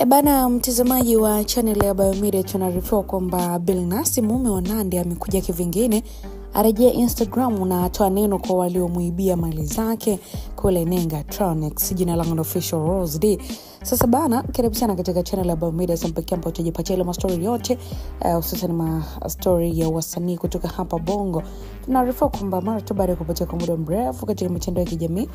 Bana mtazamaji wa channel ya Biomedia, tunarifiwa kwamba Billnass mume wa Nandy amekuja kivingine, arejea Instagram na atoa neno kwa waliomuibia mali zake kule Nenga Tronics. Jina langu official Rose D. Sasa bana, karibu sana katika channel ya Biomedia, sampeki ambapo tutajipatia ile story yote, hususan story ya wasanii kutoka hapa Bongo. Tunarifiwa kwamba mara tu baada ya kupatia kwa muda mrefu katika mitandao ya kijamii,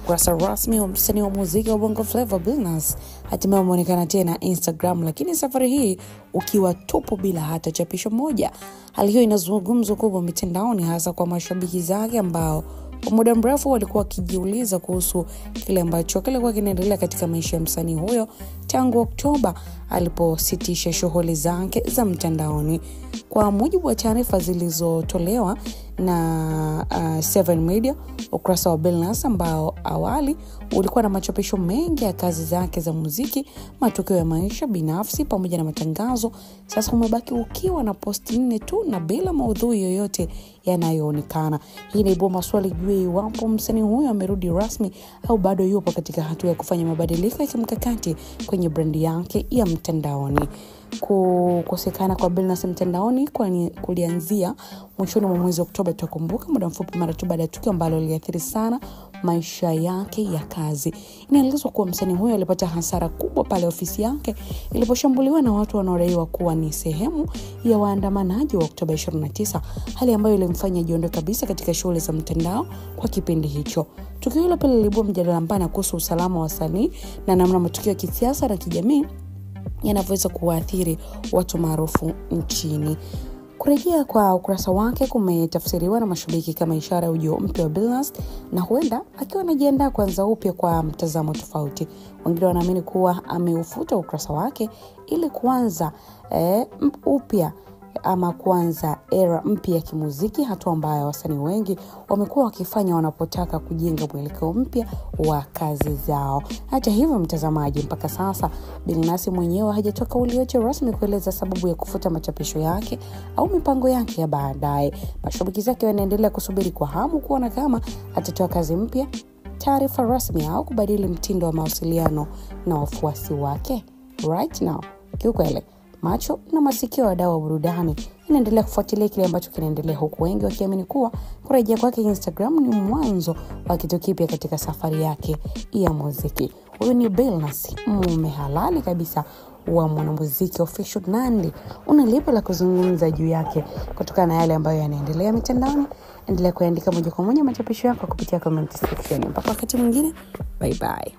kurasa rasmi wa msanii wa muziki wa Bongo Flava Billnass hatimaye ameonekana tena Instagram, lakini safari hii ukiwa tupu bila hata chapisho moja. Hali hiyo inazungumzwa kubwa mitandaoni, hasa kwa mashabiki zake ambao kwa muda mrefu walikuwa wakijiuliza kuhusu kile ambacho kilikuwa kinaendelea katika maisha ya msanii huyo tangu Oktoba alipositisha shughuli zake za mtandaoni. Kwa mujibu wa taarifa zilizotolewa na 7 Media, ukurasa wa Billnass ambao awali ulikuwa na machapisho mengi ya kazi zake za muziki, matukio ya maisha binafsi pamoja na matangazo, sasa umebaki ukiwa na posti 4 tu na bila maudhui yoyote yanayoonekana. Hii inaibua maswali juu iwapo msanii huyo amerudi rasmi au bado yupo katika hatua ya kufanya mabadiliko ya kimkakati kwenye brandi yake ya mtandaoni. Kukosekana kwa Billnass mtandaoni kulianzia mwishoni mwa mwezi Oktoba, tutakumbuka, muda mfupi mara tu baada ya tukio ambalo liliathiri sana maisha yake ya kazi. Inaelezwa kuwa msanii huyo alipata hasara kubwa pale ofisi yake iliposhambuliwa na watu wanaodaiwa kuwa ni sehemu ya waandamanaji wa Oktoba 29, hali ambayo ilimfanya jiondoe kabisa katika shughuli za mtandao kwa kipindi hicho. Tukio hilo pale lilibua mjadala mpana kuhusu usalama wa wasanii na namna matukio ya kisiasa na kijamii yanaweza kuathiri watu maarufu nchini. Kurejea kwa ukurasa wake kumetafsiriwa na mashabiki kama ishara ya ujio mpya wa Billnass, na huenda akiwa anajiandaa kuanza upya kwa mtazamo tofauti. Wengine wanaamini kuwa ameufuta ukurasa wake ili kuanza upya ama kuanza era mpya ya kimuziki, hatua ambayo wasanii wengi wamekuwa wakifanya wanapotaka kujenga mwelekeo mpya wa kazi zao. Hata hivyo mtazamaji, mpaka sasa Billnass mwenyewe hajatoa kauli yote rasmi kueleza sababu ya kufuta machapisho yake au mipango yake ya baadaye. Mashabiki zake wanaendelea kusubiri kwa hamu kuona kama atatoa kazi mpya, taarifa rasmi au kubadili mtindo wa mawasiliano na wafuasi wake. Right now, kiukweli macho na masikio ya wadau wa burudani inaendelea kufuatilia kile ambacho kinaendelea, huku wengi wakiamini kuwa kurejea kwake Instagram ni mwanzo wa kitu kipya katika safari yake ya muziki. Huyu ni Billnass, mume halali kabisa wa mwanamuziki official Nandy. Una lipi la kuzungumza juu yake kutokana na yale ambayo yanaendelea mitandaoni? Endelea kuandika moja kwa moja machapisho yako kupitia comment section. Mpaka wakati mwingine, bye bye.